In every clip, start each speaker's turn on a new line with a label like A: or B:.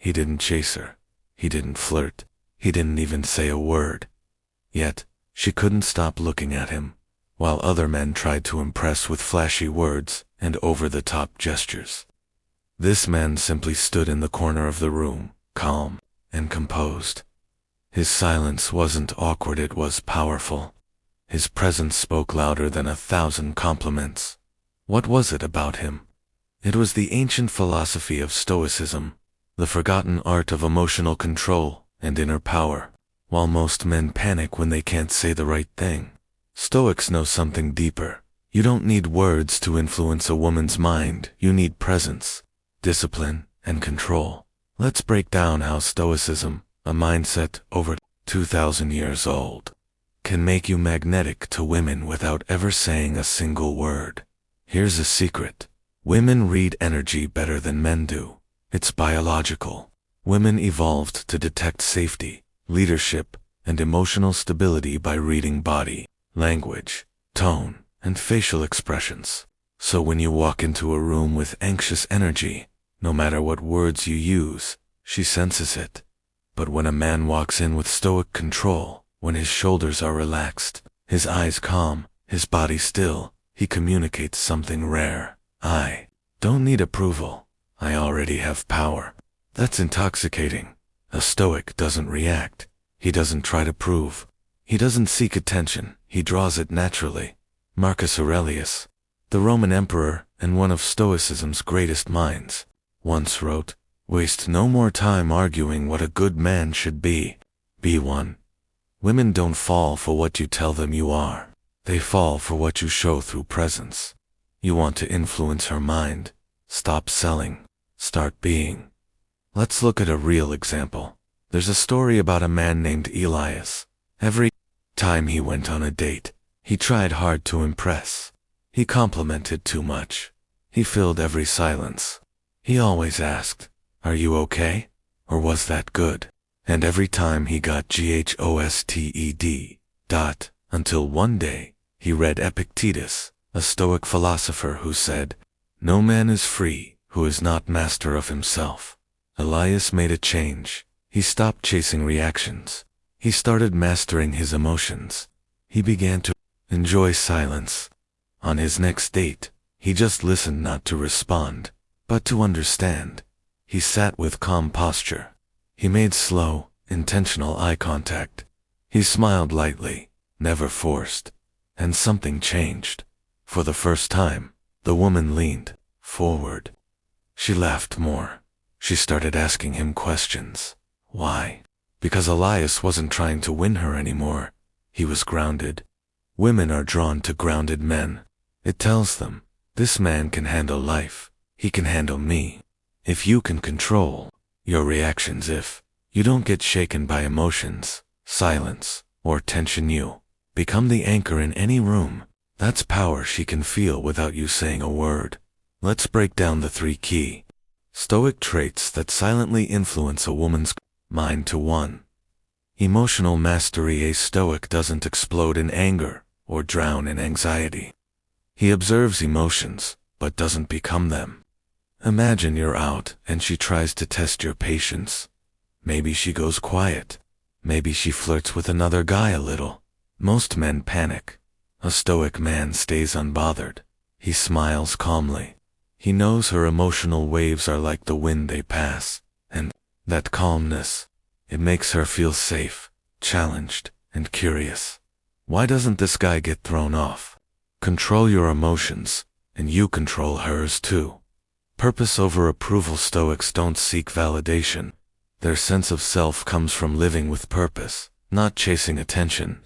A: He didn't chase her. He didn't flirt. He didn't even say a word. Yet, she couldn't stop looking at him, while other men tried to impress with flashy words and over-the-top gestures. This man simply stood in the corner of the room, calm and composed. His silence wasn't awkward, it was powerful. His presence spoke louder than 1,000 compliments. What was it about him? It was the ancient philosophy of Stoicism, the forgotten art of emotional control and inner power. While most men panic when they can't say the right thing, Stoics know something deeper. You don't need words to influence a woman's mind. You need presence, discipline, and control. Let's break down how Stoicism, a mindset over 2,000 years old, can make you magnetic to women without ever saying a single word. Here's a secret. Women read energy better than men do. It's biological. Women evolved to detect safety, leadership, and emotional stability by reading body, language, tone, and facial expressions. So when you walk into a room with anxious energy, no matter what words you use, she senses it. But when a man walks in with stoic control, when his shoulders are relaxed, his eyes calm, his body still, he communicates something rare. I don't need approval. I already have power. That's intoxicating. A Stoic doesn't react. He doesn't try to prove. He doesn't seek attention. He draws it naturally. Marcus Aurelius, the Roman emperor and one of Stoicism's greatest minds, once wrote, "Waste no more time arguing what a good man should be. Be one." Women don't fall for what you tell them you are. They fall for what you show through presence. You want to influence her mind. Stop selling. Start being. Let's look at a real example. There's a story about a man named Elias. Every time he went on a date, he tried hard to impress. He complimented too much. He filled every silence. He always asked, "Are you okay? Or was that good?" And every time he got ghosted. Until one day, he read Epictetus, a Stoic philosopher who said, "No man is free who is not master of himself." Elias made a change. He stopped chasing reactions. He started mastering his emotions. He began to enjoy silence. On his next date, he just listened, not to respond, but to understand. He sat with calm posture. He made slow, intentional eye contact. He smiled lightly, never forced. And something changed. For the first time, the woman leaned forward. She laughed more. She started asking him questions. Why? Because Elias wasn't trying to win her anymore. He was grounded. Women are drawn to grounded men. It tells them, this man can handle life. He can handle me. If you can control your reactions, if you don't get shaken by emotions, silence, or tension, you become the anchor in any room. That's power she can feel without you saying a word. Let's break down the 3 key Stoic traits that silently influence a woman's mind. To 1. Emotional mastery. A Stoic doesn't explode in anger or drown in anxiety. He observes emotions, but doesn't become them. Imagine you're out and she tries to test your patience. Maybe she goes quiet. Maybe she flirts with another guy a little. Most men panic. A Stoic man stays unbothered. He smiles calmly. He knows her emotional waves are like the wind, they pass. And that calmness, it makes her feel safe, challenged, and curious. Why doesn't this guy get thrown off? Control your emotions, and you control hers too. Purpose over approval. Stoics don't seek validation. Their sense of self comes from living with purpose, not chasing attention.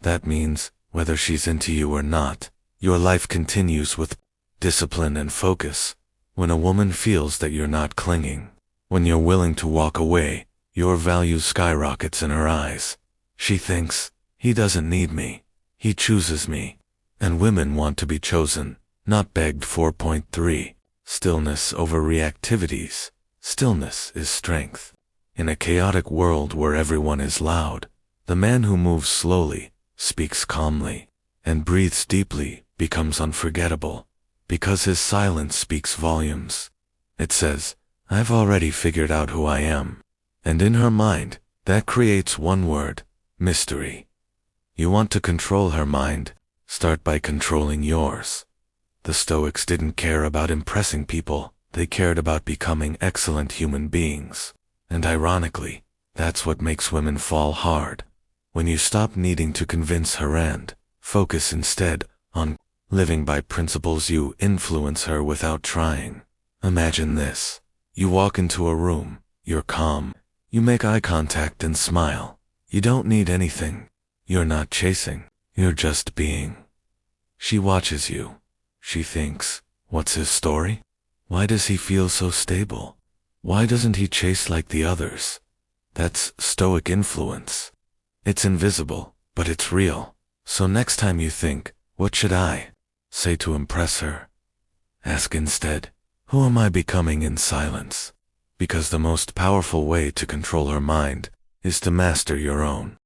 A: That means, whether she's into you or not, your life continues with discipline and focus. When a woman feels that you're not clinging, when you're willing to walk away, your value skyrockets in her eyes. She thinks, he doesn't need me. He chooses me. And women want to be chosen, not begged. 4.3. Stillness over reactivities. Stillness is strength. In a chaotic world where everyone is loud, the man who moves slowly, speaks calmly, and breathes deeply becomes unforgettable, because his silence speaks volumes. It says, I've already figured out who I am. And in her mind, that creates one word: mystery. You want to control her mind? Start by controlling yours. The Stoics didn't care about impressing people, they cared about becoming excellent human beings. And ironically, that's what makes women fall hard. When you stop needing to convince her and focus instead on living by principles, you influence her without trying. Imagine this. You walk into a room, you're calm, you make eye contact and smile. You don't need anything. You're not chasing, you're just being. She watches you. She thinks, what's his story? Why does he feel so stable? Why doesn't he chase like the others? That's Stoic influence. It's invisible, but it's real. So next time you think, what should I say to impress her? Ask instead, who am I becoming in silence? Because the most powerful way to control her mind is to master your own.